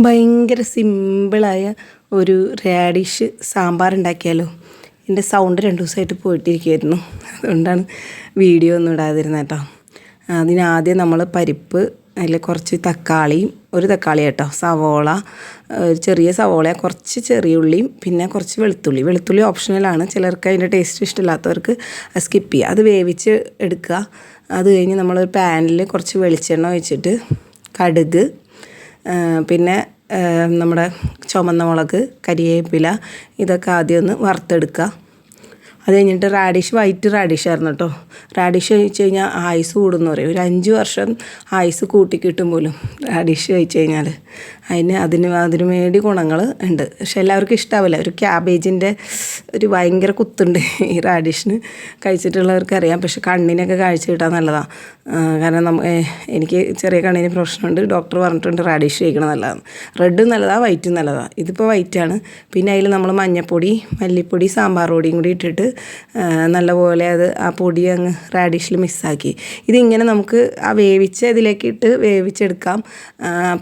ഭയങ്കര സിമ്പിളായ ഒരു റാഡിഷ് സാമ്പാർ ഉണ്ടാക്കിയാലോ. എൻ്റെ സൗണ്ട് 2 ദിവസമായിട്ട് പോയിട്ടിരിക്കുമായിരുന്നു, അതുകൊണ്ടാണ് വീഡിയോ ഒന്നും ഇടാതിരുന്നത് കേട്ടോ. അതിനാദ്യം നമ്മൾ പരിപ്പ്, അതിൽ കുറച്ച് തക്കാളിയും, ഒരു തക്കാളി കേട്ടോ, സവോള, ഒരു ചെറിയ സവോള, കുറച്ച് ചെറിയ ഉള്ളിയും, പിന്നെ കുറച്ച് വെളുത്തുള്ളി ഓപ്ഷണലാണ്. ചിലർക്ക് അതിൻ്റെ ടേസ്റ്റ് ഇഷ്ടമില്ലാത്തവർക്ക് സ്കിപ്പ് ചെയ്യുക. അത് വേവിച്ച് എടുക്കുക. അത് കഴിഞ്ഞ് നമ്മൾ പാനിൽ കുറച്ച് വെളിച്ചെണ്ണ ഒഴിച്ചിട്ട് കടുക്, പിന്നെ നമ്മുടെ ചുമന്ന മുളക്, കരിവേപ്പില, ഇതൊക്കെ ആദ്യം ഒന്ന് വറുത്തെടുക്കുക. അത് കഴിഞ്ഞിട്ട് വൈറ്റ് റാഡിഷായിരുന്നു കേട്ടോ. റാഡിഷ് കഴിച്ച് കഴിഞ്ഞാൽ ആയുസ് കൂടുമെന്ന് പറയും. ഒരു 5 വർഷം ആയുസ് കൂട്ടിക്കിട്ടും പോലും റാഡിഷ് കഴിച്ച് കഴിഞ്ഞാൽ. അതിന് വേണ്ടി ഗുണങ്ങൾ ഉണ്ട്. പക്ഷെ എല്ലാവർക്കും ഇഷ്ടാവില്ല. ഒരു ക്യാബേജിൻ്റെ ഒരു ഭയങ്കര കുത്തുണ്ട് ഈ റാഡിഷിന്. കഴിച്ചിട്ടുള്ളവർക്കറിയാം. പക്ഷെ കണ്ണിനൊക്കെ കാഴ്ച കിട്ടാൻ നല്ലതാണ്. കാരണം എനിക്ക് ചെറിയ കണ്ണിന് പ്രശ്നമുണ്ട്. ഡോക്ടർ പറഞ്ഞിട്ടുണ്ട് റാഡിഷ് കഴിക്കണം നല്ലതാണ്. റെഡും നല്ലതാണ്, വൈറ്റും നല്ലതാണ്. ഇതിപ്പോൾ വൈറ്റാണ്. പിന്നെ അതിൽ നമ്മൾ മഞ്ഞൾപ്പൊടി, മല്ലിപ്പൊടി, സാമ്പാർ പൊടിയും കൂടി ഇട്ടിട്ട് നല്ലപോലെ ആ പൊടി അങ്ങ് റാഡിഷിൽ മിക്സാക്കി. ഇതിങ്ങനെ നമുക്ക് ആ വേവിച്ച ഇതിലേക്ക് ഇട്ട് വേവിച്ചെടുക്കാം.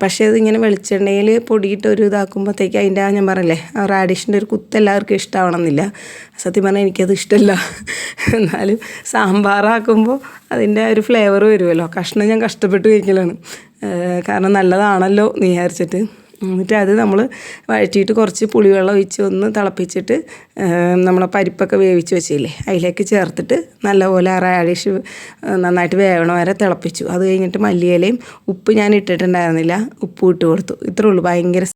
പക്ഷേ അതിങ്ങനെ വെളിച്ചെണ്ണയിൽ പൊടിയിട്ട് ഒരു ഇതാക്കുമ്പോഴത്തേക്ക് അതിൻ്റെ ഞാൻ പറഞ്ഞില്ലേ, ആ റാഡിഷിൻ്റെ ഒരു കുത്ത് എല്ലാവർക്കും ഇഷ്ടമാവണമെന്നില്ല. സത്യം പറഞ്ഞാൽ എനിക്കത് ഇഷ്ടമല്ല. എന്നാലും സാമ്പാറാക്കുമ്പോൾ അതിൻ്റെ ഒരു ഫ്ലേവർ വരുമല്ലോ. കഷ്ണം ഞാൻ കഷ്ടപ്പെട്ട് കഴിക്കലാണ്, കാരണം നല്ലതാണല്ലോ എന്ന് വിചാരിച്ചിട്ട്. എന്നിട്ട് അത് നമ്മൾ വഴറ്റിയിട്ട് കുറച്ച് പുളിവെള്ളം ഒഴിച്ച് ഒന്ന് തിളപ്പിച്ചിട്ട് നമ്മളെ പരിപ്പൊക്കെ വേവിച്ച് വെച്ചില്ലേ അതിലേക്ക് ചേർത്തിട്ട് നല്ലപോലെ ആ റാഡിഷ് നന്നായിട്ട് വേവണ വരെ തിളപ്പിച്ചു. അത് കഴിഞ്ഞിട്ട് മല്ലിയിലയും ഉപ്പ് ഞാൻ ഇട്ടിട്ടുണ്ടായിരുന്നില്ല, ഉപ്പ് ഇട്ട് കൊടുത്തു. ഇത്രേ ഉള്ളൂ. ഭയങ്കര